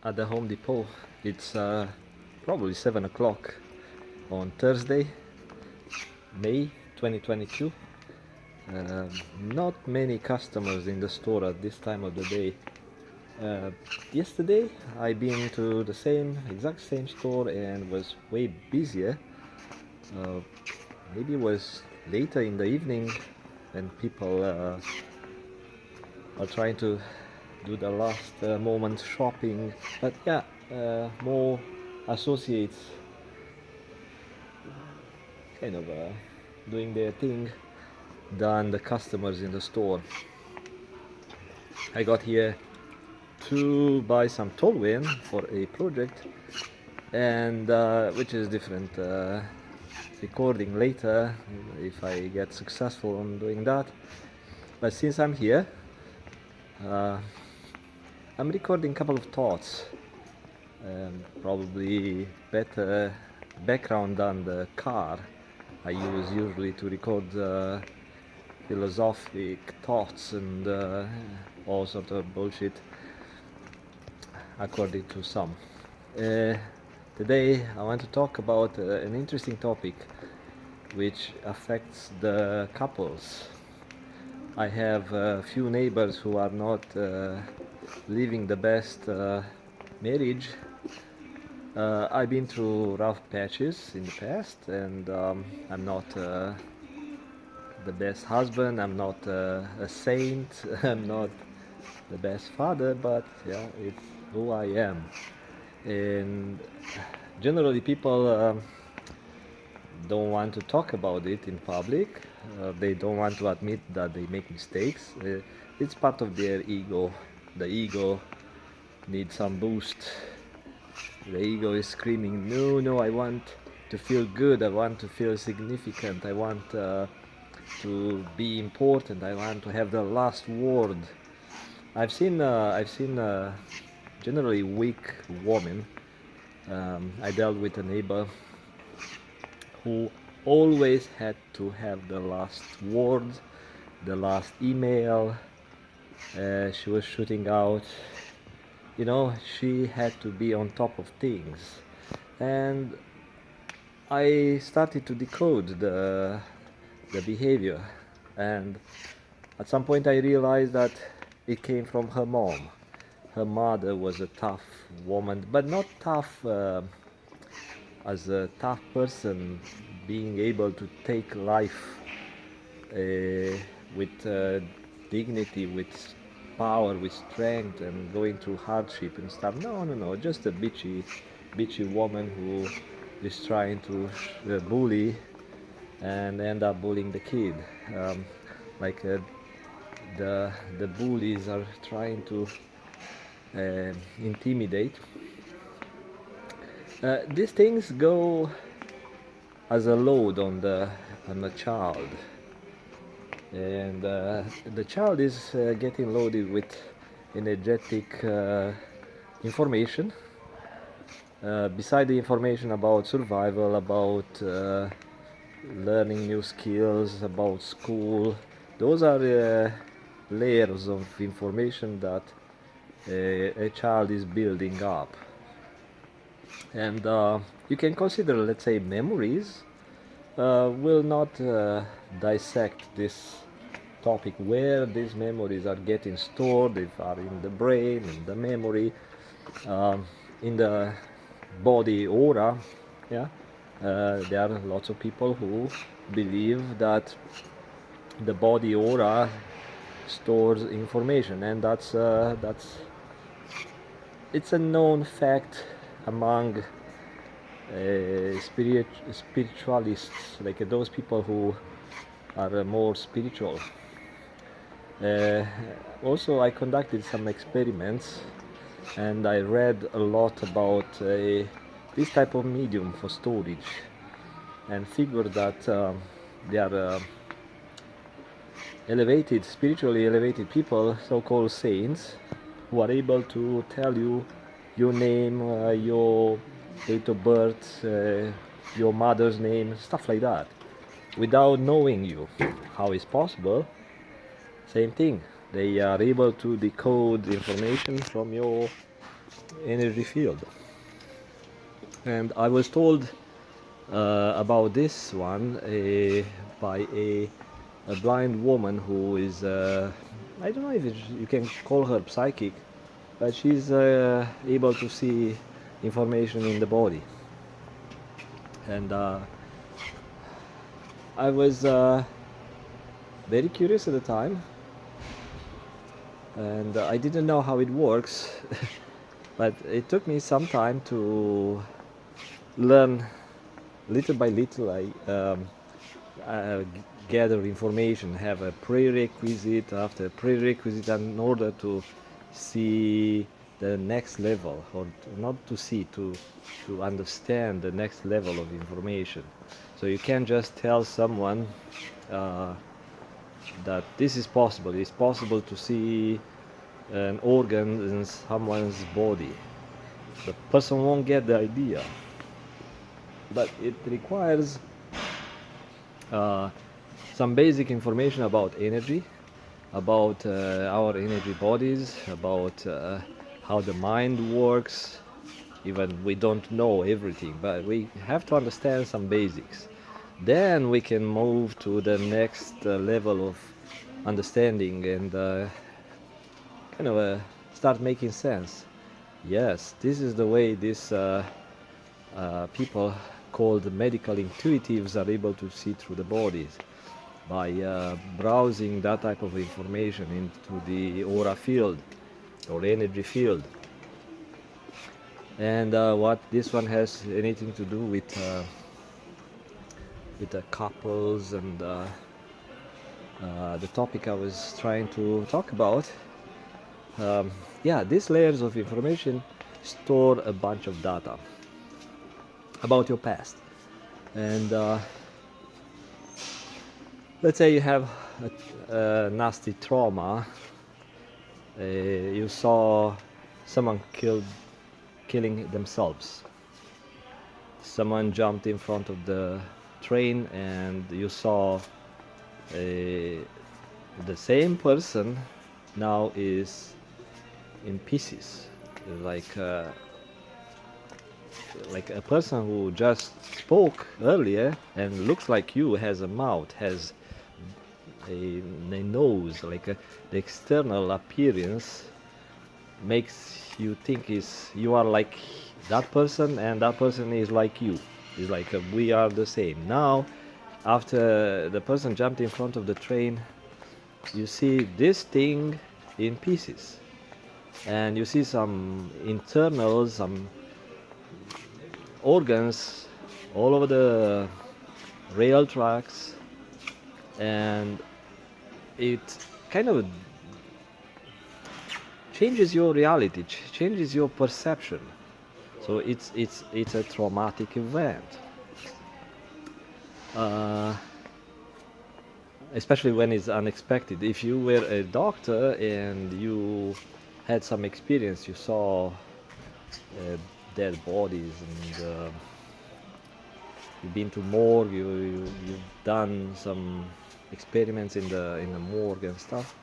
at the Home Depot. It's probably 7 o'clock on Thursday, May 2022. Not many customers in the store at this time of the day. Uh, Yesterday I been to the exact same store and was way busier. Uh, Maybe it was later in the evening when people are trying to do the last moment shopping. But yeah, more associates kind of doing their thing than the customers in the store. I got here to buy some tolwyn for a project, and which is different. Recording later if I get successful on doing that. But since I'm here, uh, I'm recording a couple of thoughts. Probably better background than the car I use usually to record philosophic thoughts and all sort of bullshit, according to some. Uh, Today I want to talk about an interesting topic which affects the couples. I have a few neighbors who are not living the best marriage. I've been through rough patches in the past, and I'm not the best husband, I'm not a saint, I'm not the best father, but yeah, it's who I am. And generally, people don't want to talk about it in public. They don't want to admit that they make mistakes. It's part of their ego. The ego needs some boost. The ego is screaming, no, no, I want to feel good, I want to feel significant, I want to be important, I want to have the last word. I've seen generally weak women. I dealt with a neighbor who always had to have the last word, the last email. She was shooting out. You know, she had to be on top of things. And I started to decode the behavior. And at some point I realized that it came from her mom. Her mother was a tough woman, but not tough as a tough person, being able to take life with dignity, with power, with strength, and going through hardship and stuff. No, no, no, just a bitchy woman who is trying to bully and end up bullying the kid. Um, like the bullies are trying to intimidate. These things go as a load on the child, and the child is getting loaded with energetic information. Beside the information about survival, about learning new skills, about school, those are layers of information that a child is building up. And you can consider, let's say, memories. Will not dissect this topic where these memories are getting stored, if are in the brain, in the memory, in the body aura. Yeah, there are lots of people who believe that the body aura stores information, and that's it's a known fact among spiritualists, like those people who are more spiritual. Uh, Also, I conducted some experiments, and I read a lot about this type of medium for storage, and figured that they are elevated, spiritually elevated people, so-called saints, who are able to tell you your name, your date of birth, your mother's name, stuff like that, without knowing you. How is possible? Same thing. They are able to decode information from your energy field. And I was told about this one by a blind woman who is, I don't know if you can call her psychic, but she's able to see information in the body. And I was very curious at the time, and I didn't know how it works, but it took me some time to learn little by little. I gather information, have a prerequisite after prerequisite in order to see the next level, or not to see, to understand the next level of information. So you can't just tell someone that this is possible. It's possible to see an organ in someone's body. The person won't get the idea, but it requires some basic information about energy, about our energy bodies, about how the mind works. Even we don't know everything, but we have to understand some basics. Then we can move to the next level of understanding and kind of start making sense. Yes, this is the way these people called medical intuitives are able to see through the bodies, by browsing that type of information into the aura field or energy field. And what this one has anything to do with the couples and the topic I was trying to talk about. Yeah, these layers of information store a bunch of data about your past. And let's say you have a nasty trauma. You saw someone killing themselves. Someone jumped in front of the train, and you saw the same person now is in pieces, like a person who just spoke earlier and looks like you, has a mouth, has a nose, like the external appearance makes you think you are like that person, and that person is like you. It's like we are the same. Now, after the person jumped in front of the train, you see this thing in pieces, and you see some internals, some organs all over the rail tracks, and it kind of changes your reality, changes your perception. So it's a traumatic event, especially when it's unexpected. If you were a doctor and you had some experience, you saw dead bodies, and you've been to morgue, you've done some experiments in the morgue and stuff,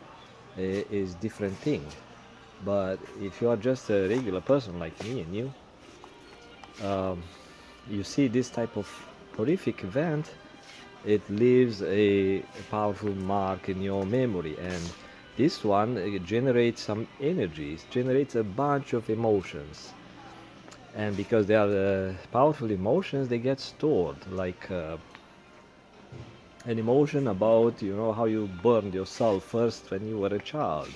is different thing. But if you are just a regular person like me and you, you see this type of horrific event, it leaves a powerful mark in your memory, and this one generates some energy, it generates a bunch of emotions. And because they are powerful emotions, they get stored, like an emotion about, how you burned yourself first when you were a child,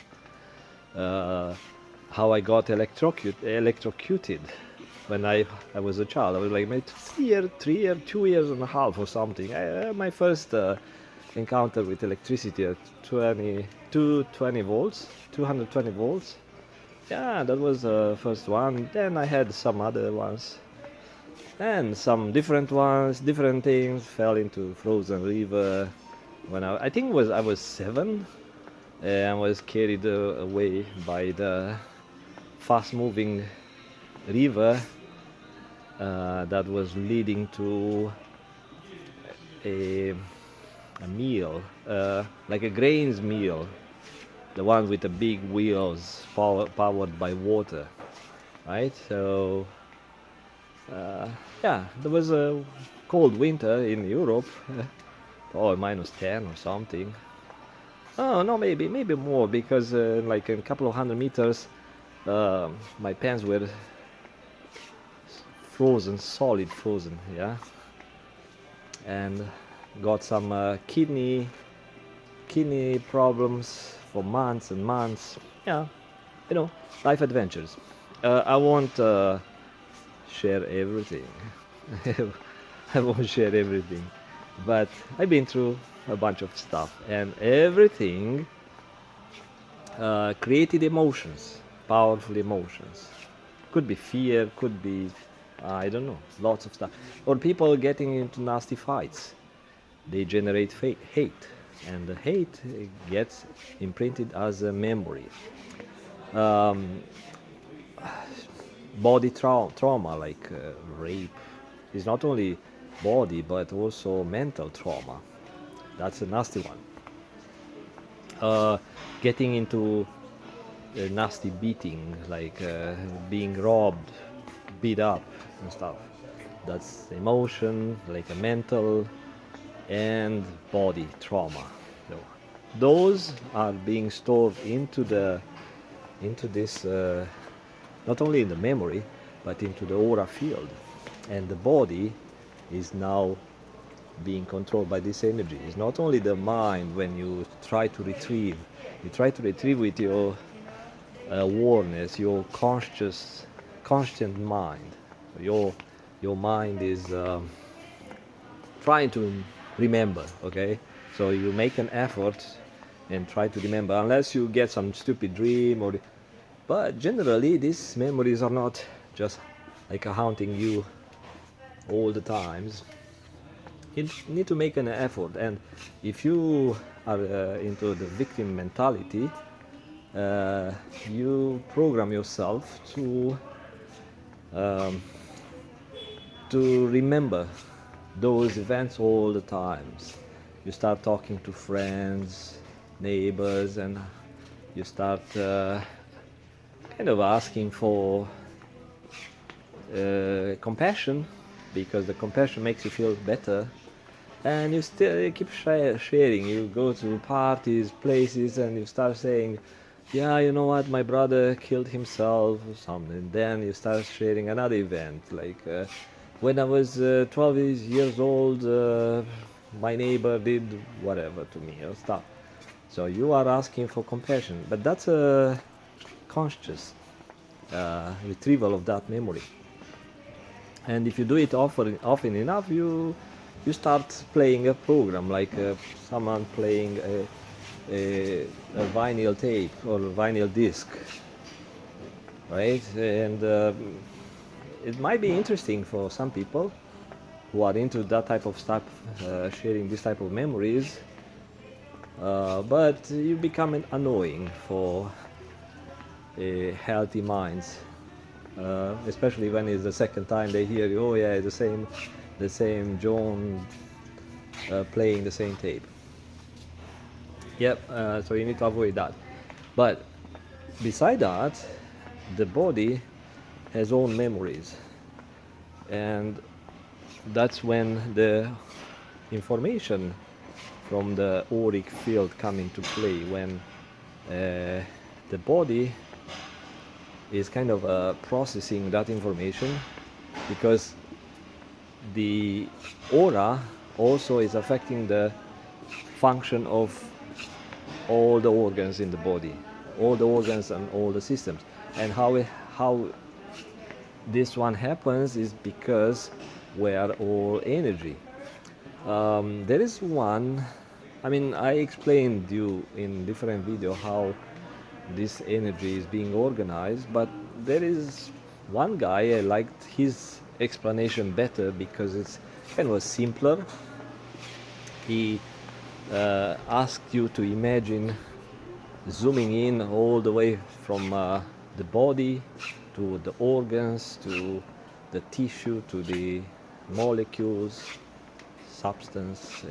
how I got electrocuted when I was a child. I was like maybe 2 years and a half or something. My first encounter with electricity at 220 volts, 220 volts. Yeah, that was the first one. Then I had some other ones, and some different ones, different things. Fell into frozen river when I think I was 7, and was carried away by the fast-moving river that was leading to a mill, like a grains mill, the one with the big wheels powered by water. right? So uh, yeah, there was a cold winter in Europe, or -10 or something. Oh no, maybe more because like in a couple of 100 meters, my pants were frozen, solid frozen, yeah, and got some kidney problems for months and months. Yeah, you know, life adventures. I won't share everything. I won't share everything, but I've been through a bunch of stuff, and everything created emotions, powerful emotions. Could be fear, could be, I don't know, lots of stuff. Or people getting into nasty fights. They generate hate, and the hate gets imprinted as a memory. Um, body trauma, like rape, is not only body but also mental trauma. That's a nasty one. Getting into a nasty beating, like being robbed, beat up, and stuff. That's emotion, like a mental and body trauma. So those are being stored into this not only in the memory but into the aura field, and the body is now being controlled by this energy. It's not only the mind. When you try to retrieve with your awareness, your constant mind. Your mind is trying to remember. Okay, so you make an effort and try to remember, unless you get some stupid dream or. But generally, these memories are not just like haunting you all the times. You need to make an effort, and if you are into the victim mentality, uh, you program yourself um, to remember those events all the times. You start talking to friends, neighbors, and you start kind of asking for compassion, because the compassion makes you feel better, and you still keep sharing. You go to parties, places, and you start saying, yeah, you know what, my brother killed himself or something. Then you start sharing another event, like when I was 12 years old, my neighbor did whatever to me or stuff. So you are asking for compassion, but that's a conscious retrieval of that memory. And if you do it often enough, you start playing a program, like someone playing a vinyl tape or vinyl disc, right? And it might be interesting for some people who are into that type of stuff, sharing this type of memories, but you become annoying for healthy minds, especially when it's the second time they hear you. Oh yeah, the same John playing the same tape. Yep. So you need to avoid that. But beside that, the body has own memories, and that's when the information from the auric field come into play. When the body is kind of processing that information, because the aura also is affecting the function of all the organs in the body, all the organs and all the systems. And how this one happens is because we are all energy. There is one, I mean, I explained you in different video how this energy is being organized, but there is one guy, I liked his explanation better because it's kind of simpler. He asked you to imagine zooming in all the way from the body to the organs to the tissue to the molecules, substance,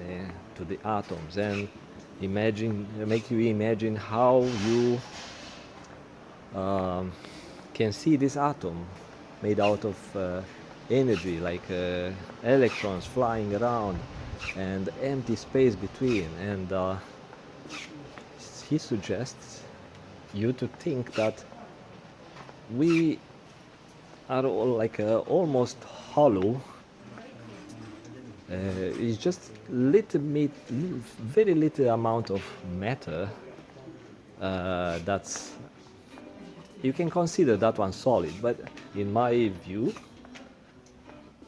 to the atoms, and make you imagine how you um, can see this atom made out of energy, like electrons flying around and empty space between. And he suggests you to think that we are all like almost hollow. It's just very little amount of matter that's you can consider that one solid, but in my view,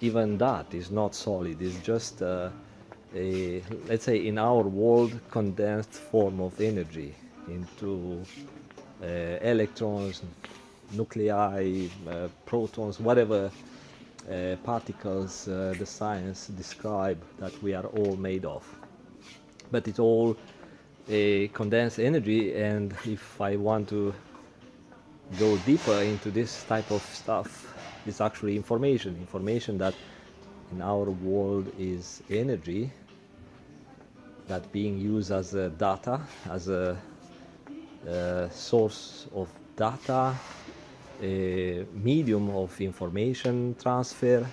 even that is not solid. It's just let's say in our world, condensed form of energy into electrons, nuclei, protons, whatever particles the science describe that we are all made of. But it's all a condensed energy, and if I want to go deeper into this type of stuff, it's actually information that in our world is energy that being used as a data, as a source of data, a medium of information transfer,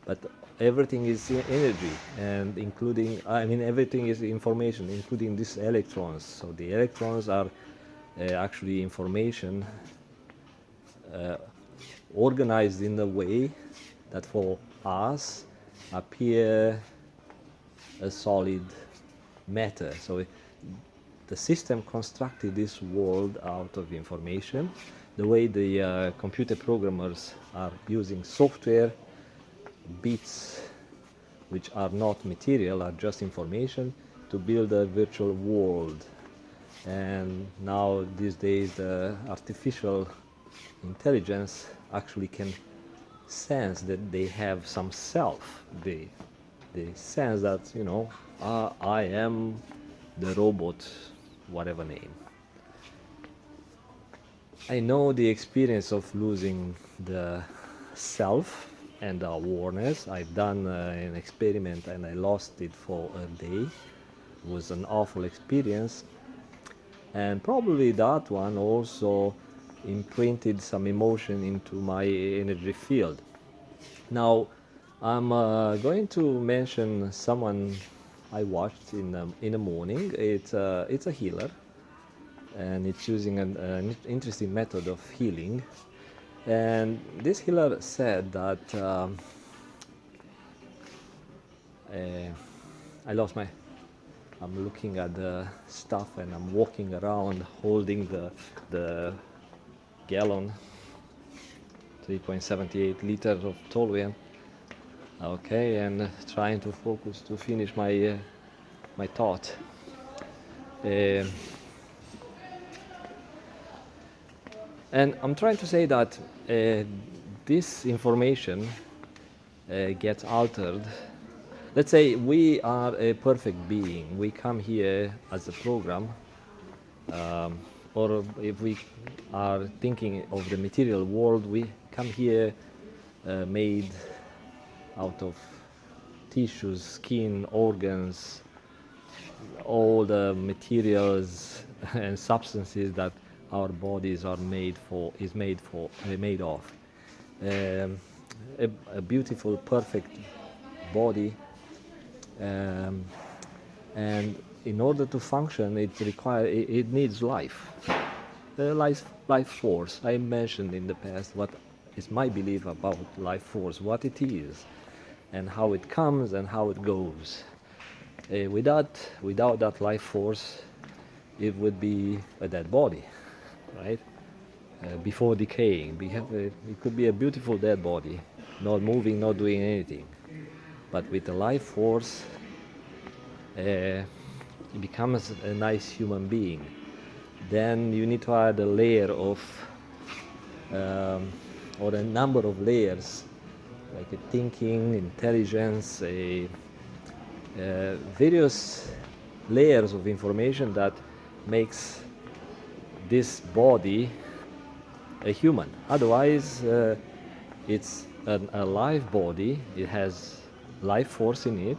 but everything is energy, and including, I mean, everything is information, including these electrons. So the electrons are actually information organized in a way that for us appear a solid matter. So the system constructed this world out of information, the way the computer programmers are using software, bits which are not material, are just information, to build a virtual world. And now these days the artificial intelligence actually can sense that they have some self. They sense that, you know, I am the robot, whatever name. I know the experience of losing the self and the awareness. I've done an experiment and I lost it for a day. It was an awful experience, and probably that one also imprinted some emotion into my energy field. Now I'm going to mention someone I watched in the morning. It's a healer, and it's using an interesting method of healing. And this healer said that I lost my. I'm looking at the stuff and I'm walking around holding the gallon, 3.78 liters of toluene. Okay, and trying to focus to finish my my thought. And I'm trying to say that this information gets altered. Let's say we are a perfect being. We come here as a program, or if we are thinking of the material world, we come here made out of tissues, skin, organs, all the materials and substances that our bodies are made of. A beautiful, perfect body, and in order to function, it needs life, life force. I mentioned in the past what is my belief about life force, what it is, and how it comes and how it goes. Without that life force, it would be a dead body, right? Before decaying. It could be a beautiful dead body, not moving, not doing anything. But with the life force, it becomes a nice human being. Then you need to add a layer of, or a number of layers, like a thinking, intelligence, various layers of information that makes this body a human. Otherwise, it's a live body. It has life force in it,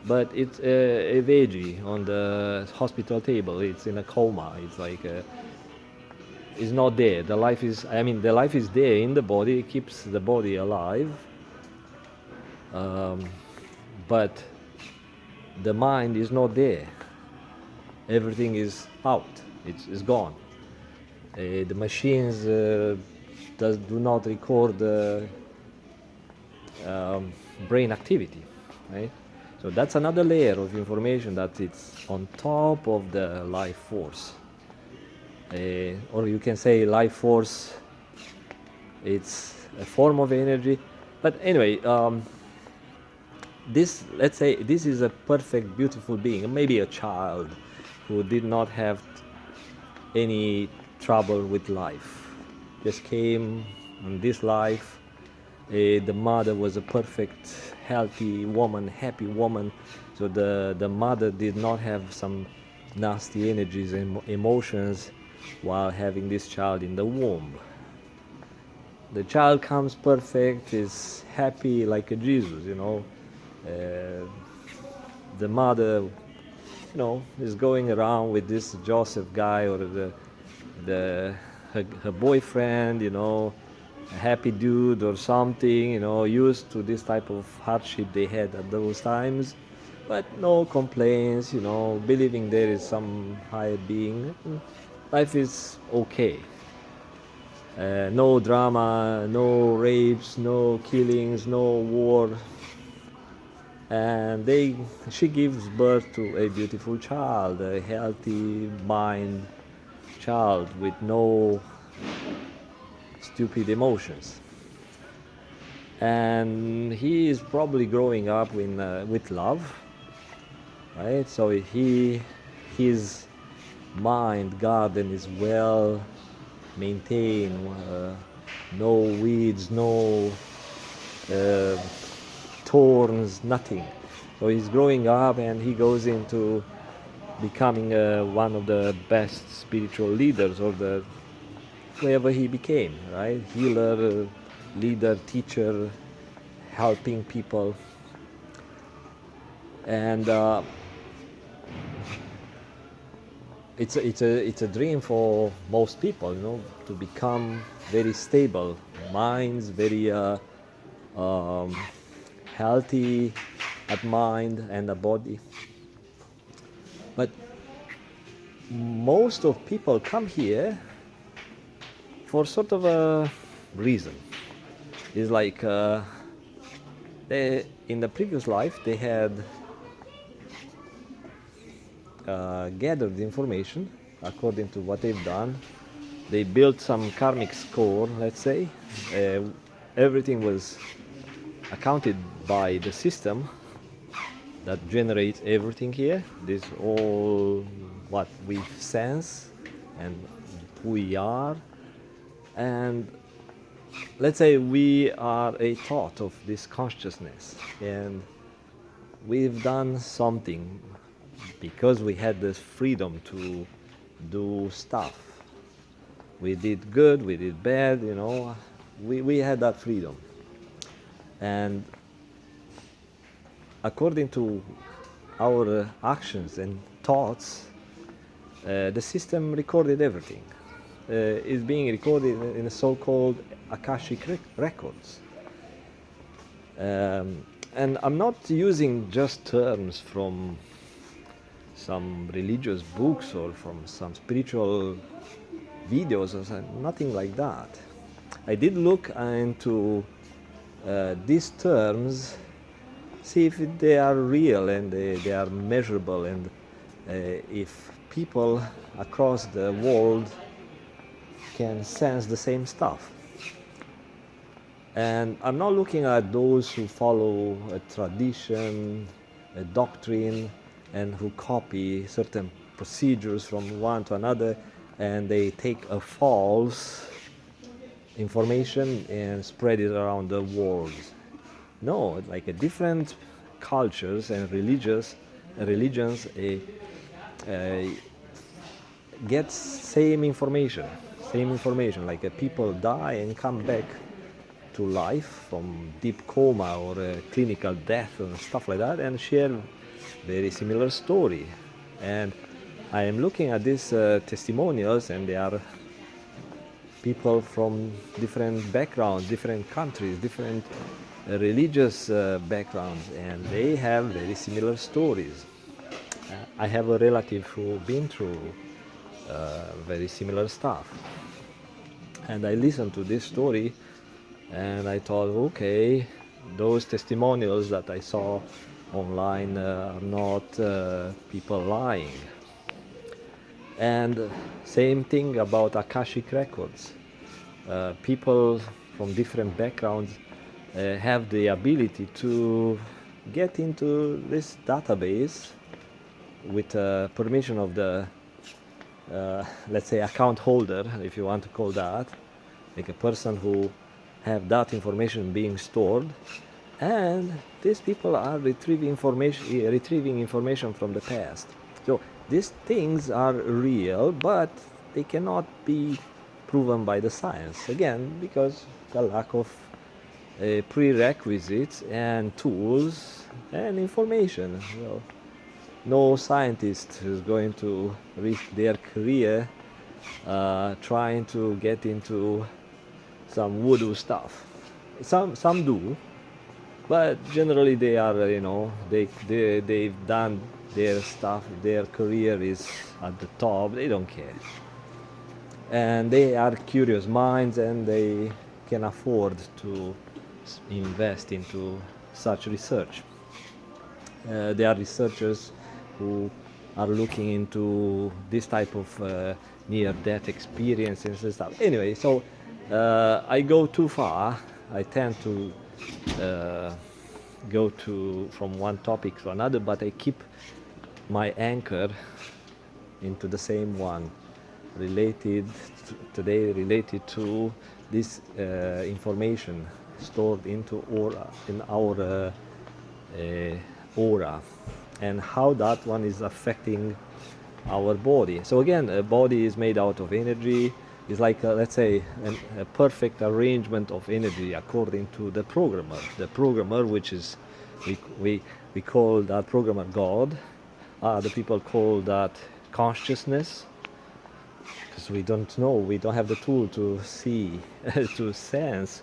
but it's a veggie on the hospital table. It's in a coma. It's like is not there. The life is, I mean, the life is there in the body, it keeps the body alive, but the mind is not there. Everything is out, it's gone. The machines do not record brain activity, right? So that's another layer of information that it's on top of the life force. Or you can say life force, it's a form of energy. But anyway, let's say this is a perfect, beautiful being, maybe a child who did not have any trouble with life, just came in this life. The mother was a perfect, healthy woman, happy woman. So the mother did not have some nasty energies and emotions while having this child in the womb. The child comes perfect, is happy like a Jesus, you know. The mother, you know, is going around with this Joseph guy, or her boyfriend, you know, a happy dude or something, you know, used to this type of hardship they had at those times, but no complaints, you know, believing there is some higher being. Life is okay. No drama, no rapes, no killings, no war. And she gives birth to a beautiful child, a healthy mind child with no stupid emotions. And he is probably growing up with love, right? So his mind garden is well maintained, no weeds, no thorns, nothing. So he's growing up and he goes into becoming one of the best spiritual leaders, or whoever he became, right? Healer, leader, teacher, helping people. And it's a dream for most people, you know, to become very stable minds, very healthy at mind and the body. But most of people come here for sort of a reason. It's like in the previous life they had gathered information according to what they've done. They built some karmic score, let's say. Everything was accounted by the system that generates everything here. This all what we sense and who we are. And let's say we are a thought of this consciousness, and we've done something because we had this freedom to do stuff. We did good, we did bad, you know, we had that freedom. And according to our actions and thoughts, the system recorded everything. Is being recorded in a so-called Akashic Records. And I'm not using just terms from some religious books or from some spiritual videos or something, nothing like that. I did look into these terms, see if they are real and they are measurable, and if people across the world can sense the same stuff. And I'm not looking at those who follow a tradition, a doctrine, and who copy certain procedures from one to another, and they take a false information and spread it around the world. No, like a different cultures and religions get same information, like people die and come back to life from deep coma or clinical death and stuff like that, and share very similar story. And I am looking at these testimonials, and they are people from different backgrounds, different countries, different religious backgrounds, and they have very similar stories. I have a relative who been through very similar stuff, and I listened to this story, and I thought, okay, those testimonials that I saw online are not people lying. And same thing about Akashic Records. People from different backgrounds have the ability to get into this database with permission of the, let's say, account holder, if you want to call that, like a person who have that information being stored, and these people are retrieving information from the past. So these things are real, but they cannot be proven by the science, again because the lack of prerequisites and tools and information. Well, no scientist is going to risk their career trying to get into some voodoo stuff. Some do, but generally they are, they've done their stuff. Their career is at the top. They don't care, and they are curious minds, and they can afford to invest into such research. There are researchers who are looking into this type of near-death experiences and stuff. Anyway, so I go too far. I tend to go to from one topic to another, but I keep my anchor into the same one, related to this information stored into in our aura, and how that one is affecting our body. So again, a body is made out of energy. It's like let's say a perfect arrangement of energy according to the programmer. The programmer, which is we call that programmer God. Other people call that consciousness, because we don't know, we don't have the tool to see, to sense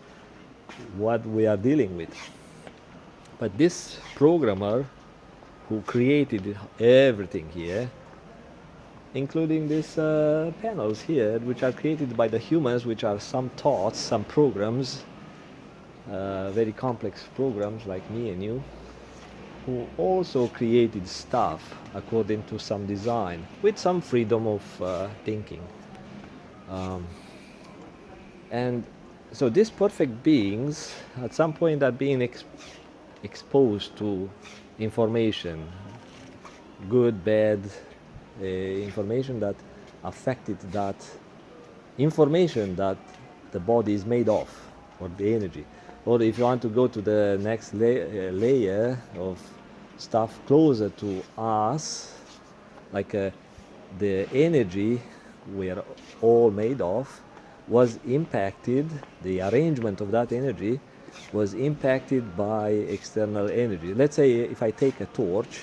what we are dealing with. But this programmer who created everything here, including these panels here, which are created by the humans, which are some thoughts, some programs, very complex programs like me and you, who also created stuff according to some design, with some freedom of thinking. And so these perfect beings, at some point, are being exposed to information, good, bad, information that affected that information that the body is made of, or the energy. Or if you want to go to the next layer of stuff closer to us, like the energy we are all made of was impacted, the arrangement of that energy was impacted by external energy. Let's say if I take a torch,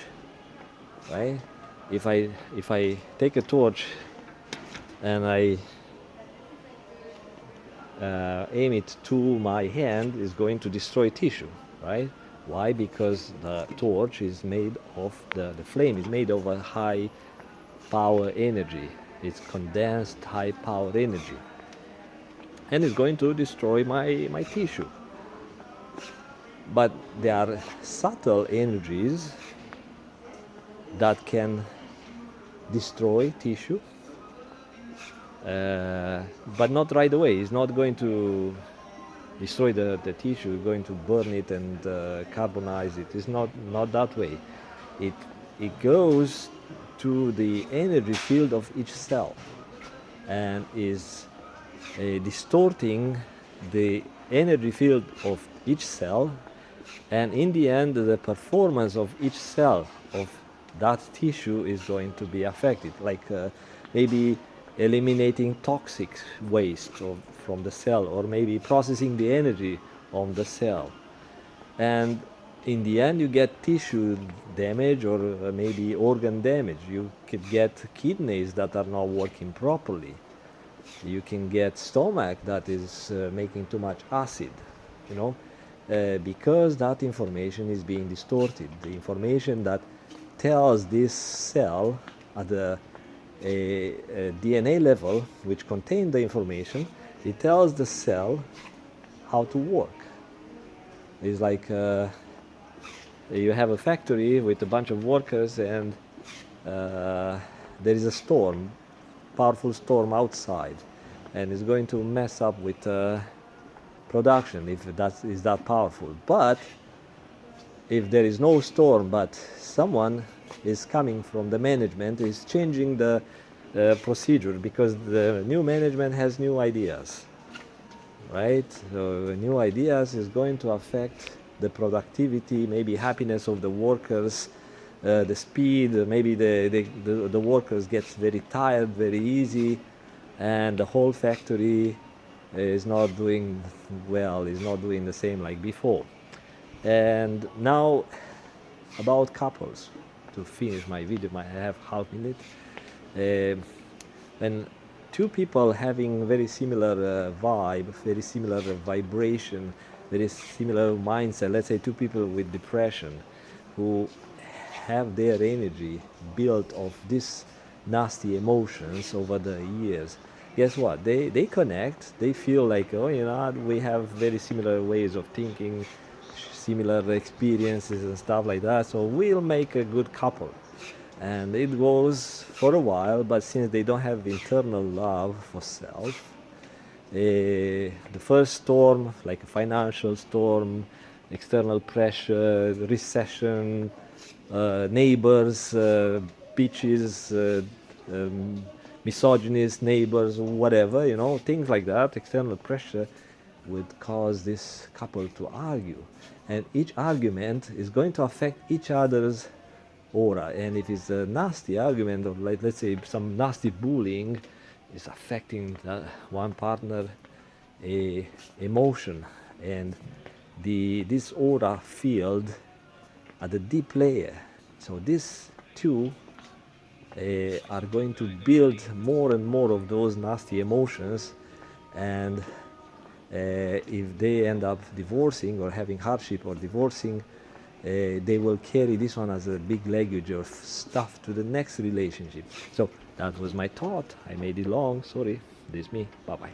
right? If I take a torch and I aim it to my hand, is going to destroy tissue, right? Why? Because the torch is made of, the flame is made of a high power energy. It's condensed high power energy, and it's going to destroy my tissue. But there are subtle energies that can destroy tissue, but not right away. It's not going to destroy the tissue, it's going to burn it and carbonize it. It's not that way. It goes to the energy field of each cell and is distorting the energy field of each cell, and in the end the performance of each cell of that tissue is going to be affected, like maybe eliminating toxic waste from the cell, or maybe processing the energy on the cell. And in the end you get tissue damage, or maybe organ damage. You could get kidneys that are not working properly. You can get stomach that is making too much acid, you know, because that information is being distorted. The information that tells this cell at the a DNA level, which contains the information, it tells the cell how to work. It's like you have a factory with a bunch of workers, and there is a storm, powerful storm outside, and it's going to mess up with production if that is that powerful. But if there is no storm, but someone is coming from the management, is changing the procedure, because the new management has new ideas, right? So new ideas is going to affect the productivity, maybe happiness of the workers, the speed, maybe the workers get very tired very easy, and the whole factory is not doing well, is not doing the same like before. And now about couples, to finish my video, I have half minute. When two people having very similar vibe, very similar vibration, very similar mindset, let's say two people with depression who have their energy built of these nasty emotions over the years, guess what? They connect, they feel like, oh, you know, we have very similar ways of thinking, similar experiences and stuff like that, so we'll make a good couple. And it goes for a while, but since they don't have internal love for self, the first storm, like a financial storm, external pressure, recession, neighbors, bitches, misogynist neighbors, whatever, you know, things like that, external pressure would cause this couple to argue. And each argument is going to affect each other's aura. And if it's a nasty argument of, like, let's say some nasty bullying, is affecting one partner emotion, and this aura field at the deep layer. So these two are going to build more and more of those nasty emotions, and if they end up divorcing or having hardship or divorcing, they will carry this one as a big luggage of stuff to the next relationship. So that was my thought. I made it long, sorry. This is me. Bye bye.